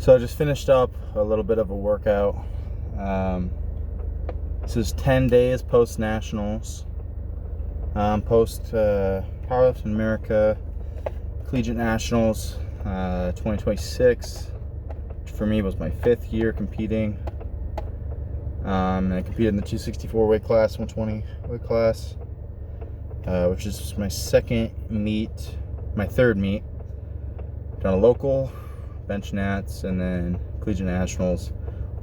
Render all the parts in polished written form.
So I just finished up a little bit of a workout. This is 10 days post nationals, post Powerlifting America Collegiate Nationals 2026, which for me was my 5th year competing. And I competed in the 264 weight class, 120 weight class, which is my third meet. Done a local, bench nats, and then collegiate nationals,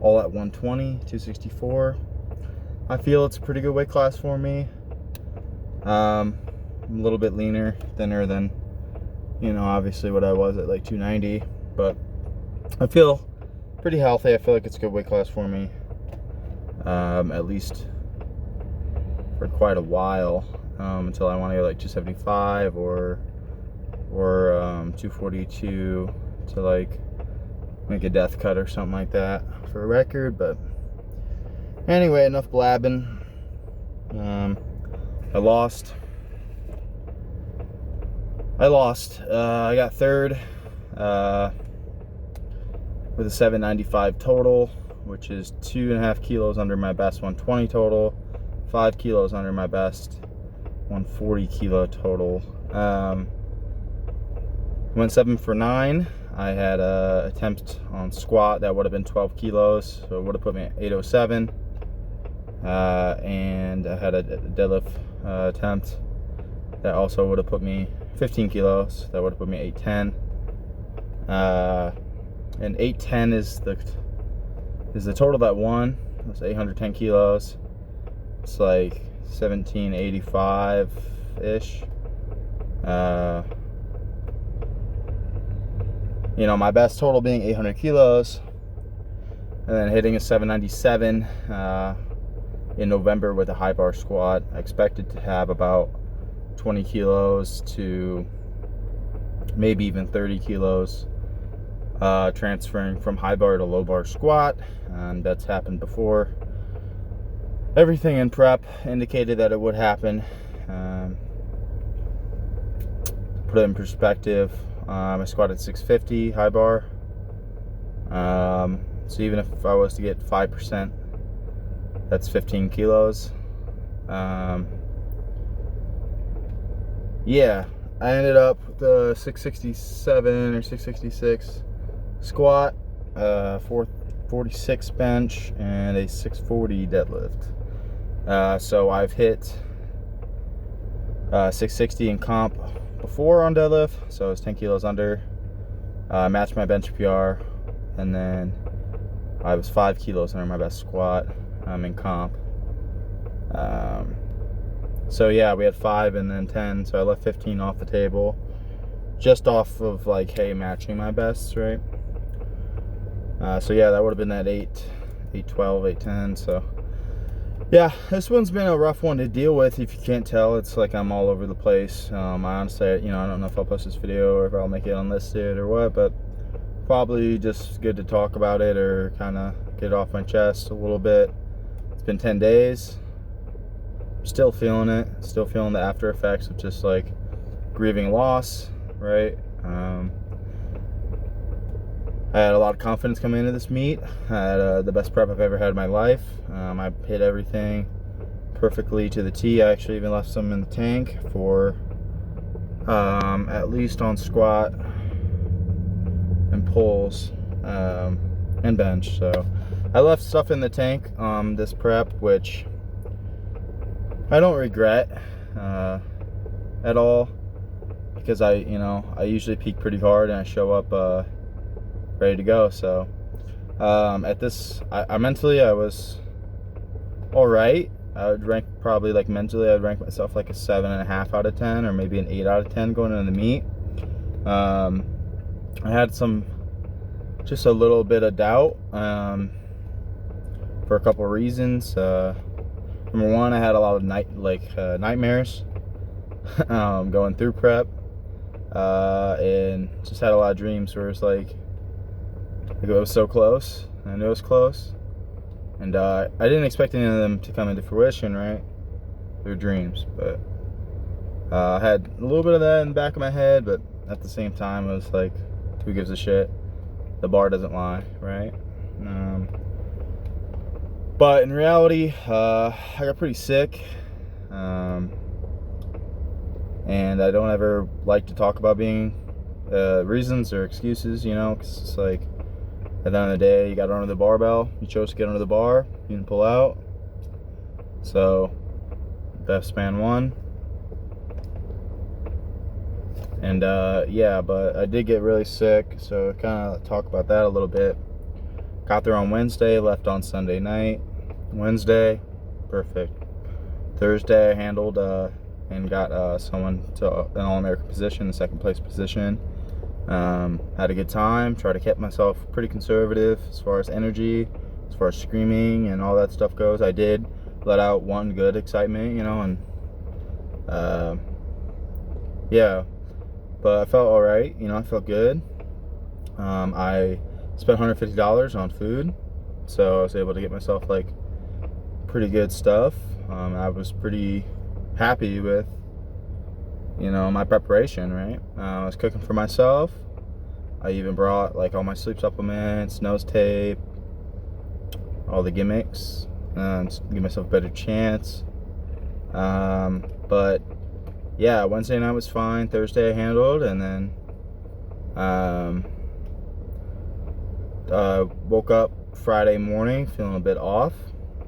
all at 120, 264. I feel it's a pretty good weight class for me. I'm a little bit leaner, thinner than, obviously what I was at like 290, but I feel pretty healthy. I feel like it's a good weight class for me, at least for quite a while, until I want to go like 275 or 242 to like make a death cut or something like that for a record. But anyway, enough blabbing. I lost. I got third with a 795 total, which is 2.5 kilos under my best 120 total, 5 kilos under my best 140 kilo total. Went 7 for 9. I had an attempt on squat that would have been 12 kilos, so it would have put me at 807. And I had a deadlift attempt that also would have put me 15 kilos. That would have put me 810. And 810 is the total that won. It's 810 kilos. It's like 1785-ish. My best total being 800 kilos, and then hitting a 797 in November with a high bar squat. I expected to have about 20 kilos to maybe even 30 kilos transferring from high bar to low bar squat, and that's happened before. Everything in prep indicated that it would happen. Put it in perspective, I squatted 650 high bar, so even if I was to get 5%, that's 15 kilos. Yeah, I ended up with a 667 or 666 squat, 446 bench, and a 640 deadlift. So I've hit 660 in comp before on deadlift, so it's 10 kilos under. Matched my bench PR, and then I was 5 kilos under my best squat in comp. So yeah, we had 5 and then 10, so I left 15 off the table, just off of like, hey, matching my bests, right? So yeah, that would have been that 812, 810. So yeah, this one's been a rough one to deal with. If you can't tell, it's like I'm all over the place. I honestly, I don't know if I'll post this video or if I'll make it unlisted or what, but probably just good to talk about it or kind of get it off my chest a little bit. It's been 10 days. Still feeling it. Still feeling the after effects of just like grieving loss, right? I had a lot of confidence coming into this meet. I had the best prep I've ever had in my life. I hit everything perfectly to the T. I actually even left some in the tank for at least on squat and pulls and bench. So I left stuff in the tank this prep, which I don't regret at all, because I usually peak pretty hard and I show up ready to go. So at this, I mentally, I was all right. I would rank probably, like, mentally, I'd rank myself like a 7.5 out of 10 or maybe an 8 out of 10 going into the meet. I had just a little bit of doubt for a couple of reasons. Number one, I had a lot of nightmares going through prep, and just had a lot of dreams where it's like it was so close. I knew it was close, and I didn't expect any of them to come into fruition, right? They're dreams, but I had a little bit of that in the back of my head, but at the same time, it was like, who gives a shit? the bar doesn't lie, right? But in reality, I got pretty sick, and I don't ever like to talk about being reasons or excuses, because it's like, at the end of the day, you got under the barbell, you chose to get under the bar, you didn't pull out, so best man won. And yeah, but I did get really sick, so kind of talk about that a little bit. Got there on Wednesday, left on Sunday night. Wednesday, perfect. Thursday, I handled and got someone to an All-American position, the second place position. Had a good time, tried to keep myself pretty conservative as far as energy, as far as screaming and all that stuff goes. I did let out one good excitement, and yeah, but I felt all right, I felt good. I spent $150 on food, so I was able to get myself like pretty good stuff. I was pretty happy with my preparation, right? I was cooking for myself. I even brought like all my sleep supplements, nose tape, all the gimmicks, to give myself a better chance. But yeah, Wednesday night was fine. Thursday I handled, and then woke up Friday morning feeling a bit off.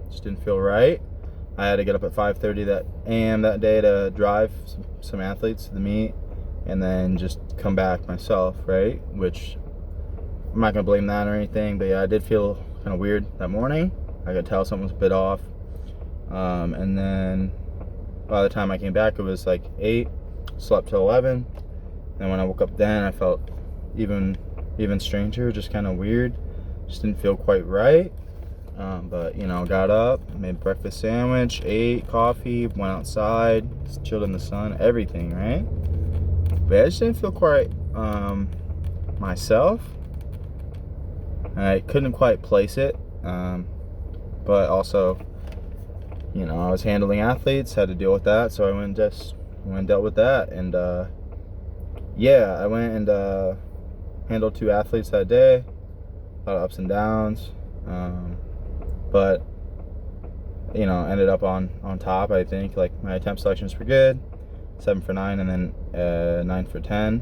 Just didn't feel right. I had to get up at 5:30 a.m. that day to drive some athletes to the meet, and then just come back myself, right? Which I'm not gonna blame that or anything, but yeah, I did feel kind of weird that morning. I could tell something was a bit off. And then by the time I came back, it was like 8. Slept till 11, and when I woke up, then I felt even stranger, just kind of weird. Just didn't feel quite right. But got up, made breakfast sandwich, ate coffee, went outside, just chilled in the sun, everything, right? But I just didn't feel quite myself. I couldn't quite place it, but also, I was handling athletes, had to deal with that, so I went and dealt with that. And yeah, I went and handled 2 athletes that day. A lot of ups and downs, but ended up on top. I think like my attempt selections were good, 7 for 9, and then 9 for 10.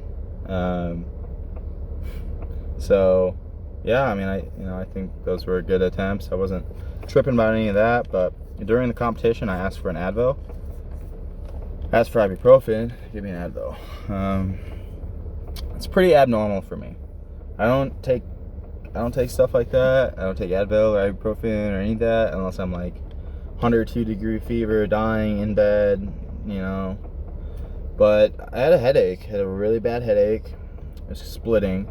So yeah, I mean, I think those were good attempts. I wasn't tripping about any of that, but during the competition, I asked for an Advil. I asked for ibuprofen. Give me an Advil. It's pretty abnormal for me. I don't take stuff like that. I don't take Advil or ibuprofen or any of that unless I'm like 102-degree fever, dying in bed, But I had a headache. I had a really bad headache. It was splitting.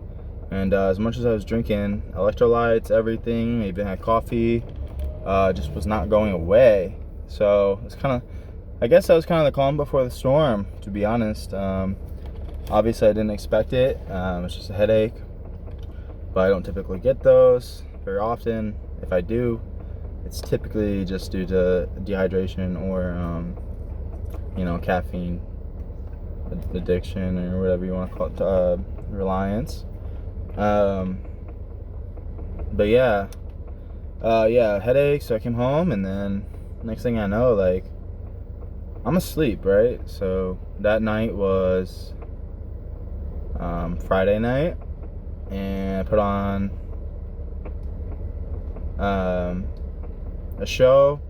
And as much as I was drinking electrolytes, everything, even had coffee, just was not going away. So it's I guess that was kind of the calm before the storm, to be honest. Obviously I didn't expect it. It's just a headache, but I don't typically get those very often. If I do, it's typically just due to dehydration or caffeine addiction, or whatever you want to call it, reliance. But yeah, headache. So I came home, and then next thing I know, like, I'm asleep, right? So that night was Friday night, and I put on a show,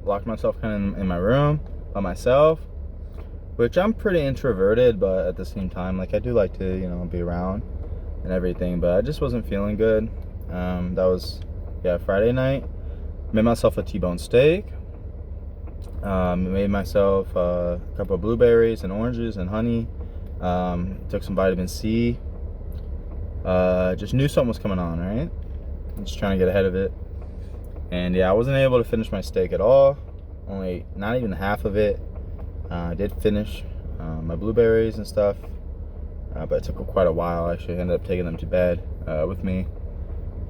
locked myself kind of in my room by myself, which I'm pretty introverted, but at the same time, like, I do like to, be around and everything, but I just wasn't feeling good. That was, Friday night. Made myself a T-bone steak. Made myself a couple of blueberries and oranges and honey. Took some vitamin C. Just knew something was coming on, right? Just trying to get ahead of it. And yeah, I wasn't able to finish my steak at all. Only not even half of it. I did finish my blueberries and stuff, but it took quite a while. I actually ended up taking them to bed with me.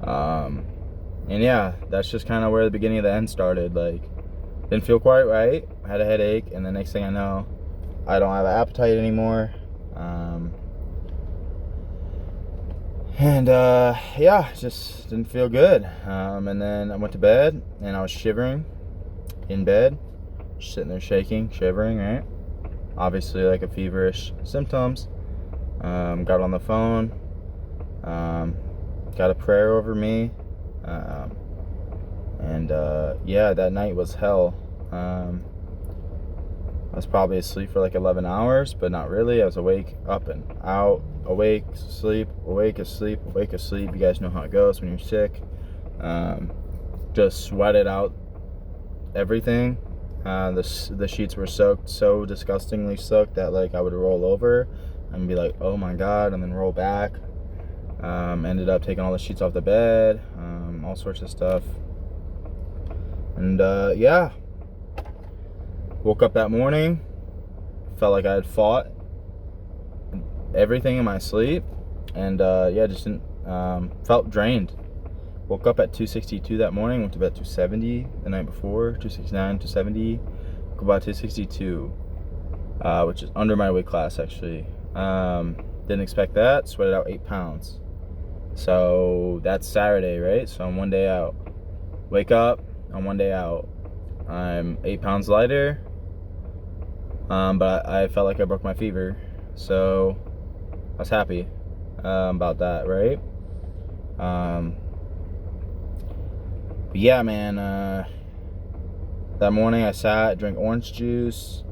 And yeah, that's just kind of where the beginning of the end started. Like, didn't feel quite right. I had a headache, and the next thing I know, I don't have an appetite anymore. And yeah, just didn't feel good. And then I went to bed and I was shivering in bed, just sitting there shaking, shivering, right? Obviously like a feverish symptoms. Got on the phone, got a prayer over me, and yeah, that night was hell. I was probably asleep for like 11 hours, but not really. I was awake, up and out, awake, asleep, awake, asleep, awake, asleep. You guys know how it goes when you're sick. Just sweated out everything. The sheets were soaked, so disgustingly soaked that like I would roll over and be like, oh my god, and then roll back. Ended up taking all the sheets off the bed, all sorts of stuff. And yeah, woke up that morning, felt like I had fought everything in my sleep, and yeah, just didn't, felt drained. Woke up at 262 that morning, went to bed 270 the night before, 269, 270, woke up about 262, which is under my weight class actually. Didn't expect that, sweated out 8 pounds. So that's Saturday, right? So I'm 1 day out. Wake up, I'm 1 day out. I'm 8 pounds lighter, but I felt like I broke my fever. So I was happy about that, right? But yeah, man, that morning I sat, drank orange juice.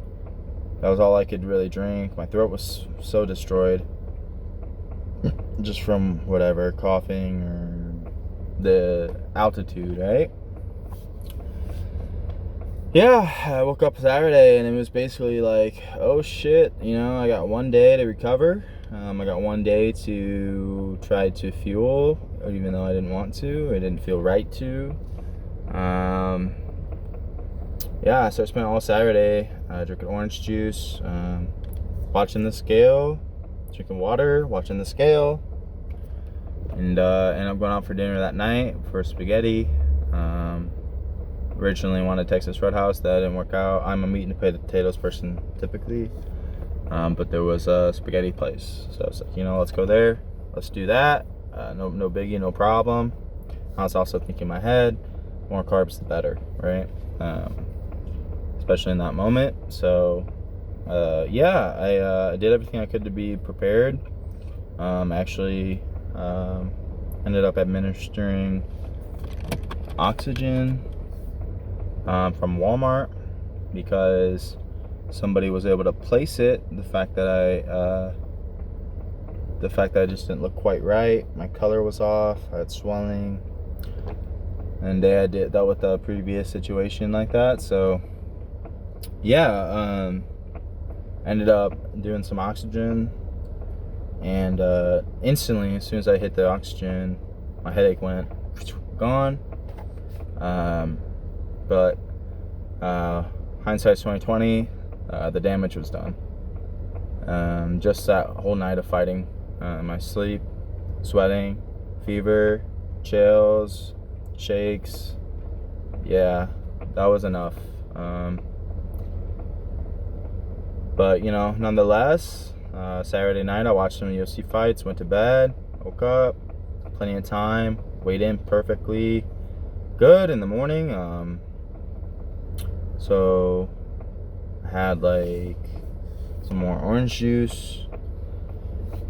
That was all I could really drink. My throat was so destroyed just from whatever, coughing or the altitude, right? Yeah, I woke up Saturday and it was basically like, oh shit, you know, I got 1 day to recover. I got 1 day to try to fuel, even though I didn't want to. It didn't feel right to. Yeah, so I spent all Saturday drinking orange juice, watching the scale, drinking water, watching the scale, and ended up going out for dinner that night for spaghetti. Originally wanted Texas Roadhouse, that didn't work out. I'm a meat and potatoes person typically, but there was a spaghetti place, so I was like, you know, let's go there, let's do that. No biggie, no problem. I was also thinking in my head, more carbs the better, right? Especially in that moment. So yeah, I did everything I could to be prepared. Actually ended up administering oxygen from Walmart because somebody was able to place it. The fact that I just didn't look quite right. My color was off. I had swelling, and they had dealt with a previous situation like that. So yeah, ended up doing some oxygen, and instantly, as soon as I hit the oxygen, my headache went gone. But hindsight's 2020. The damage was done. Just that whole night of fighting in my sleep, sweating, fever, chills, shakes. Yeah, that was enough. But you know, nonetheless, Saturday night I watched some UFC fights, went to bed, woke up, plenty of time, weighed in perfectly good in the morning. So I had like some more orange juice,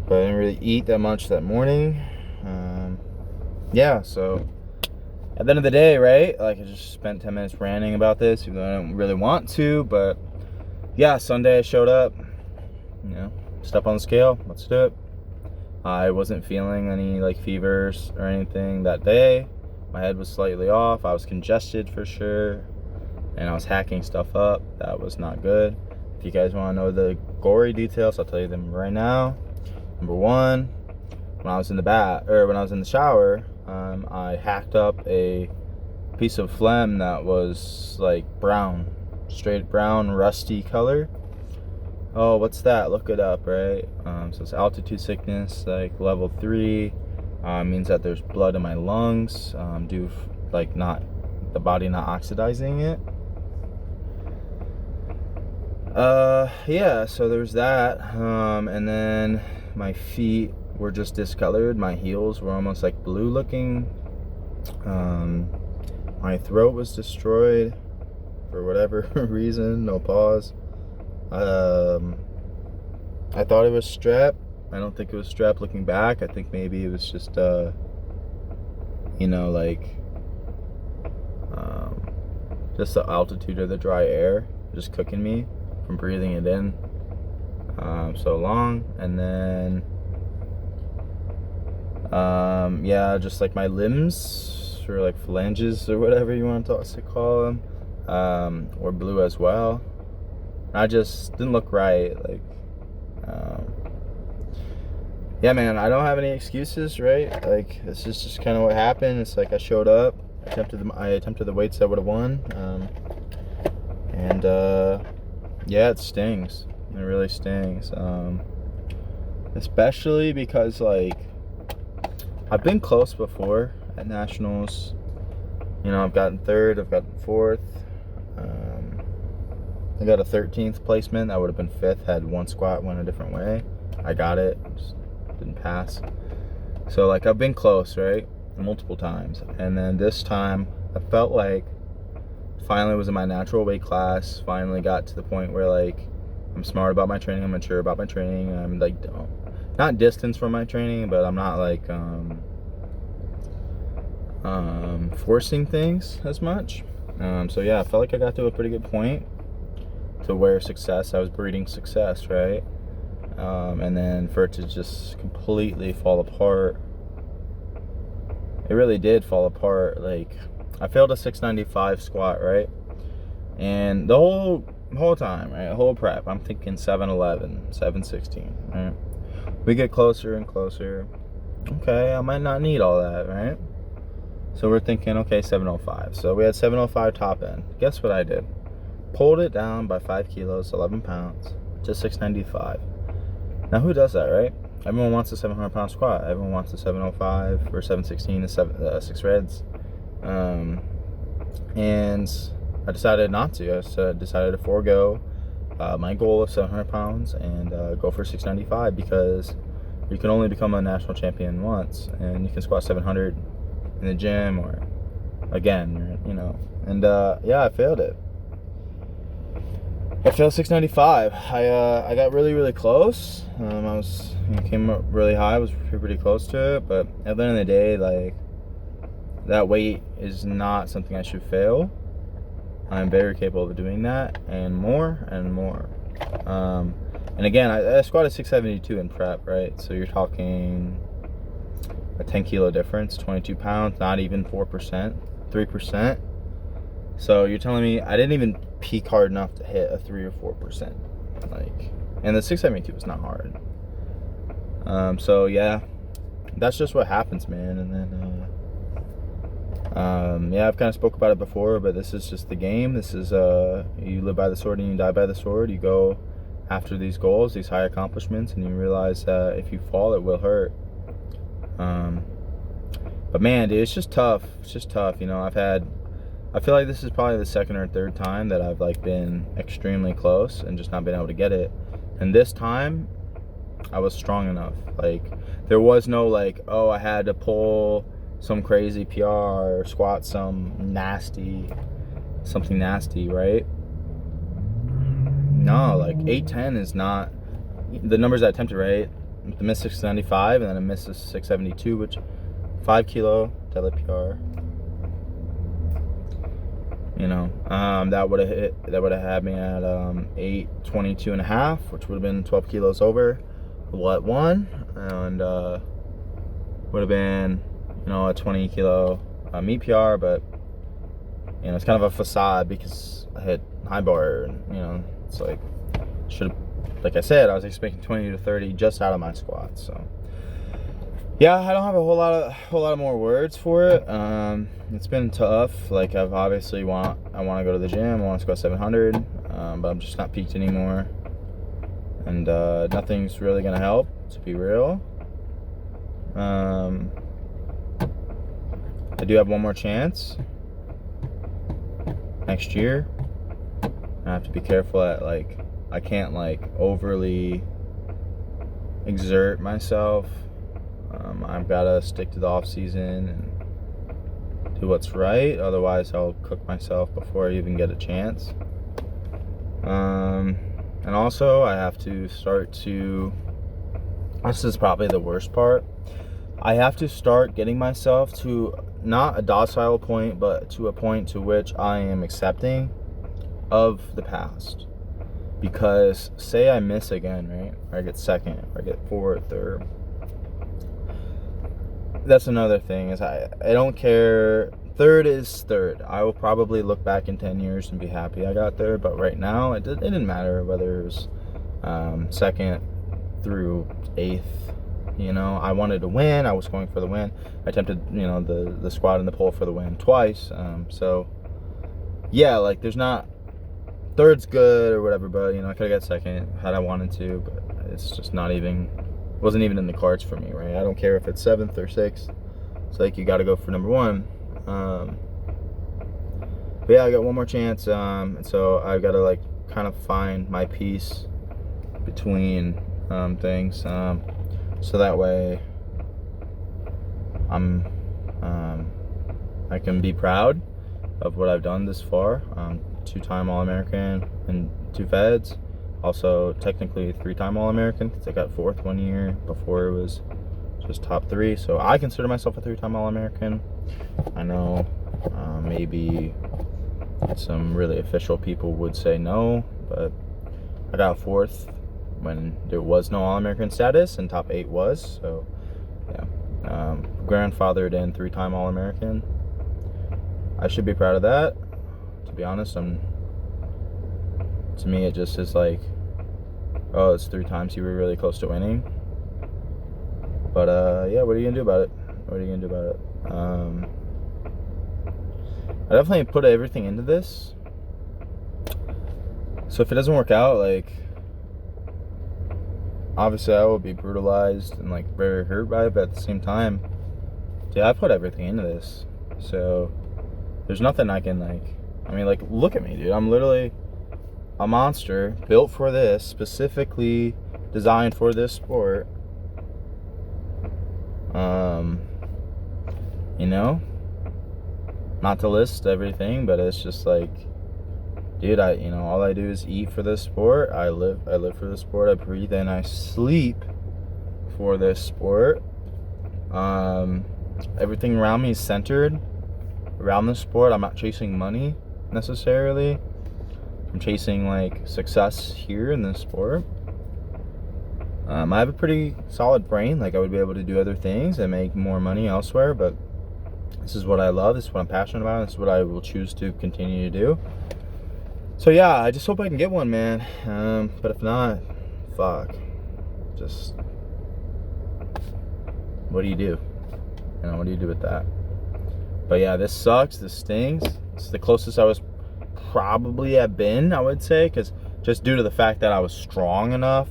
but I didn't really eat that much that morning. Yeah, so at the end of the day, right, like I just spent 10 minutes ranting about this, even though I don't really want to. But yeah, Sunday I showed up, you know, step on the scale, let's do it. I wasn't feeling any like fevers or anything that day. My head was slightly off. I was congested for sure, and I was hacking stuff up. That was not good. If you guys want to know the gory details, I'll tell you them right now. Number one, when I was in the shower, I hacked up a piece of phlegm that was like brown, straight brown, rusty color. Oh, what's that? Look it up, right? So it's altitude sickness, like level 3. Means that there's blood in my lungs, due like not the body not oxidizing it. Yeah, so there's that. And then my feet were just discolored. My heels were almost like blue looking. My throat was destroyed for whatever reason. No pause. I thought it was strep. I don't think it was strep looking back. I think maybe it was just just the altitude of the dry air just cooking me from breathing it in so long. And then just like my limbs, or like phalanges or whatever you want to call them, were blue as well. I just didn't look right. Like yeah, man, I don't have any excuses, right? Like, this is just kind of what happened. It's like I showed up, I attempted the weights that would have won, and yeah, it stings. It really stings, especially because, like, I've been close before at nationals. You know, I've gotten third, I've gotten fourth. I got a 13th placement. That would have been fifth had one squat went a different way. I got it, just didn't pass. So, like, I've been close, right, multiple times. And then this time I felt like finally was in my natural weight class. Finally got to the point where, like, I'm smart about my training, I'm mature about my training. I'm like, not distance from my training, but I'm not like forcing things as much. So yeah, I felt like I got to a pretty good point to where I was breeding success, right? And then for it to just completely fall apart, it really did fall apart. Like, I failed a 695 squat, right? And the whole time, right, the whole prep, I'm thinking 711, 716, right? We get closer and closer. Okay, I might not need all that, right? So we're thinking, okay, 705. So we had 705 top end. Guess what I did? Pulled it down by 5 kilos, 11 pounds, to 695. Now, who does that, right? Everyone wants a 700-pound squat. Everyone wants a 705 or 716 and 6 reds. And I decided not to. I decided to forego my goal of 700 pounds and go for 695, because you can only become a national champion once, and you can squat 700 in the gym or again, you know. And yeah, I failed it. I failed 695. I got really, really close. Came up really high. I was pretty close to it, but at the end of the day, like, that weight is not something I should fail. I'm very capable of doing that and more and more. And again, I squatted 672 in prep, right? So you're talking a 10 kilo difference, 22 pounds, not even 4%, 3%. So you're telling me I didn't even peak hard enough to hit a 3 or 4%. Like, and the 672 was not hard. So yeah, that's just what happens, man. And then yeah, I've kind of spoke about it before, but this is just the game. This is you live by the sword and you die by the sword. You go after these goals, these high accomplishments, and you realize that if you fall, it will hurt. But man, dude, it's just tough. It's just tough. You know, I feel like this is probably the second or third time that I've, like, been extremely close and just not been able to get it. And this time, I was strong enough. Like, there was no, like, oh, I had to pull some crazy PR or squat something nasty, right? No, like, 810 is not the numbers I attempted, right? The miss 695 and then I missed a 672, which 5 kilo deadlift PR. You know, that would have had me at 822 and a half, which would have been 12 kilos over what won, and would have been, you know, a 20 kilo meet PR. But, you know, it's kind of a facade because I hit high bar, and, you know, it's like, should have, like I said, I was expecting 20 to 30 just out of my squats. So yeah, I don't have a whole lot of more words for it. It's been tough. Like, I want to go to the gym. I want to squat 700, but I'm just not peaked anymore, and nothing's really gonna help, to be real. I do have one more chance next year. I have to be careful at, like, I can't, like, overly exert myself I've got to stick to the off season and do what's right. Otherwise, I'll cook myself before I even get a chance. And also, I have to start to. This is probably the worst part. I have to start getting myself to not a docile point, but to a point to which I am accepting of the past. Because say I miss again, right? Or I get second, or I get fourth, or that's another thing is I don't care. Third is third. I will probably look back in 10 years and be happy I got there. But right now, it didn't matter whether it was second through eighth. You know, I wanted to win. I was going for the win. I attempted, the squat and the pull for the win twice. So, yeah, like there's not third's good or whatever, but I could have got second had I wanted to. But it's just wasn't even in the cards for me, right? I don't care if it's seventh or sixth. It's like you got to go for number one. But yeah, I got one more chance. And so I've got to kind of find my peace between things. So that way I can be proud of what I've done this far. 2-time All-American and 2 feds. Also technically 3-time All-American because I got 4th one year before it was just top 3. So I consider myself a 3-time All-American. I know maybe some really official people would say no, but I got 4th when there was no All-American status and top 8 was. So yeah, grandfathered in 3-time All-American. I should be proud of that. To be honest, to me it just is like, oh, it's 3 times you were really close to winning. But yeah, what are you gonna do about it? I definitely put everything into this. So if it doesn't work out, obviously I will be brutalized and very hurt by it, but at the same time, dude, I put everything into this. So there's nothing I can look at me, dude. I'm literally a monster built for this, specifically designed for this sport. Not to list everything, but it's just dude, all I do is eat for this sport. I live for this sport. I breathe and I sleep for this sport. Everything around me is centered around the sport. I'm not chasing money necessarily. I'm chasing success here in this sport. I have a pretty solid brain. I would be able to do other things and make more money elsewhere, but this is what I love. This is what I'm passionate about. This is what I will choose to continue to do. So yeah, I just hope I can get one, man. But if not, fuck. Just what do you do? What do you do with that? But yeah, this sucks. This stings. It's the closest I was probably have been, I would say, because just due to the fact that I was strong enough,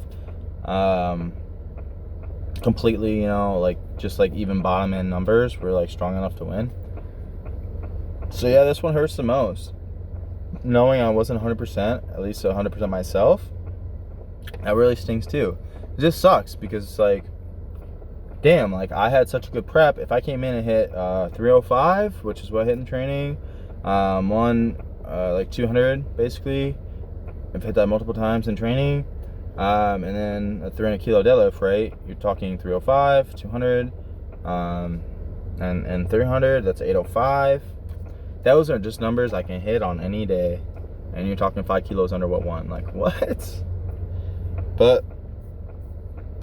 completely, even bottom end numbers were strong enough to win. So yeah, this one hurts the most. Knowing I wasn't 100%, at least 100% myself, that really stings too. It just sucks because it's damn, I had such a good prep. If I came in and hit 305, which is what I hit in training, 200 basically, I've hit that multiple times in training, and then a 300 kilo deadlift, right? You're talking 305, 200, and 300, that's 805. Those are just numbers I can hit on any day, and you're talking 5 kilos under what one? What? But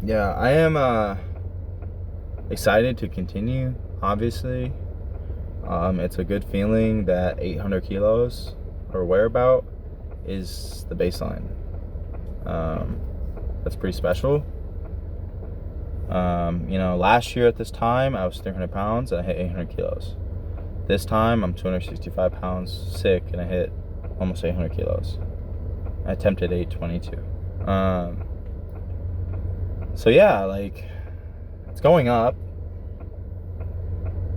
yeah, I am excited to continue. Obviously, it's a good feeling that 800 kilos or whereabout is the baseline. That's pretty special. Last year at this time I was 300 pounds and I hit 800 kilos. This time I'm 265 pounds sick and I hit almost 800 kilos. I attempted 822. So yeah, it's going up.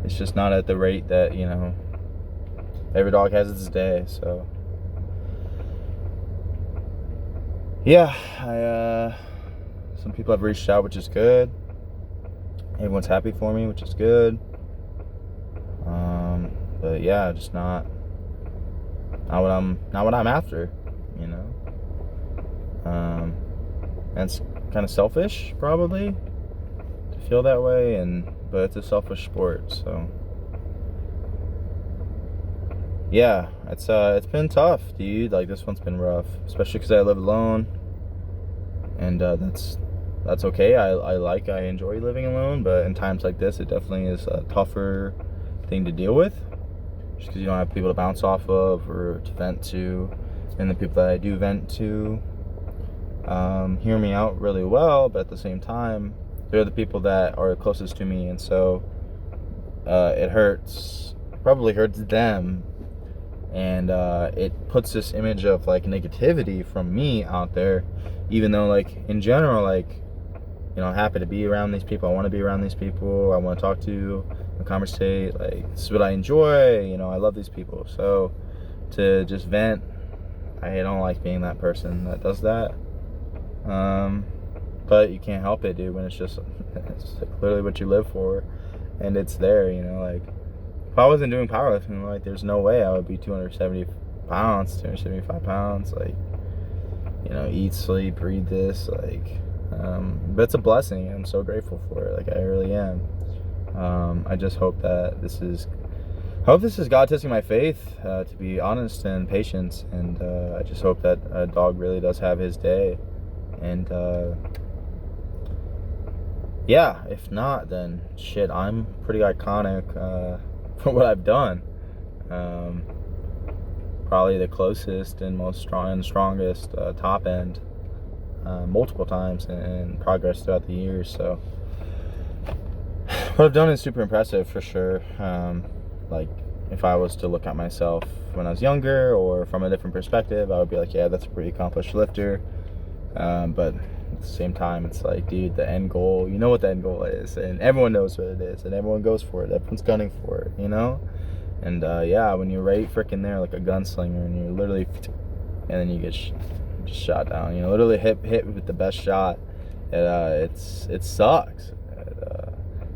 It's just not at the rate that, every dog has its day. So yeah, some people have reached out, which is good. Everyone's happy for me, which is good. But yeah, just not what I'm after, you know. And it's kind of selfish, probably, to feel that way, but it's a selfish sport, so yeah, it's been tough, dude. Like, this one's been rough, especially because I live alone, and that's okay. I enjoy living alone, but in times like this, it definitely is a tougher thing to deal with, just because you don't have people to bounce off of or to vent to, and the people that I do vent to hear me out really well, but at the same time, they're the people that are closest to me, and so it probably hurts them, and it puts this image of like negativity from me out there, even though, like, in general, like, you know, I'm happy to be around these people. I want to be around these people. I want to talk to and conversate. Like, this is what I enjoy. You know, I love these people. So to just vent, I don't like being that person that does that. But you can't help it, dude, when it's like literally what you live for, and it's there, you know. Like, if I wasn't doing powerlifting, like, there's no way I would be 275 pounds, like, you know, eat, sleep, breathe this, like, but it's a blessing. I'm so grateful for it, like, I really am. I just hope that this is God testing my faith, to be honest, and patience, and I just hope that a dog really does have his day, and yeah, if not, then shit, I'm pretty iconic for what I've done. Probably the closest and strongest top end multiple times in progress throughout the years. So what I've done is super impressive, for sure. Like, if I was to look at myself when I was younger or from a different perspective, I would be like, yeah, that's a pretty accomplished lifter. But at the same time, it's like, dude, the end goal, you know what the end goal is, and everyone knows what it is, and everyone goes for it, everyone's gunning for it, you know. And yeah, when you're right freaking there like a gunslinger, and you're literally, and then you get just shot down, you know, literally hit with the best shot, it sucks.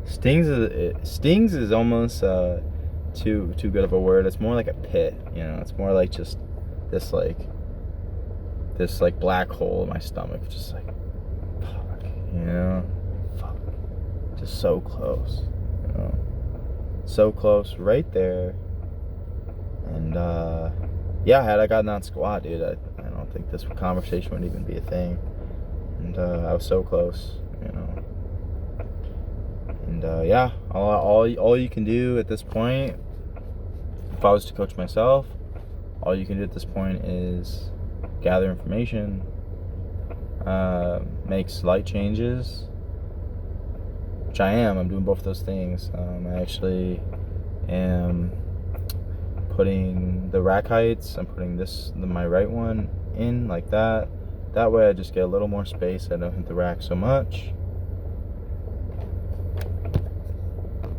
Stings is almost too good of a word. It's more like a pit, you know. It's more like just this black hole in my stomach, just like, fuck, you know, fuck, just so close, you know, so close, right there. And yeah, had I gotten that squat, dude, I don't think this conversation would even be a thing. And I was so close, you know. And yeah, all you can do at this point, if I was to coach myself, all you can do at this point is gather information, make slight changes, which I'm doing both of those things. I actually am putting the rack heights, I'm putting my right one in like that way I just get a little more space, I don't hit the rack so much.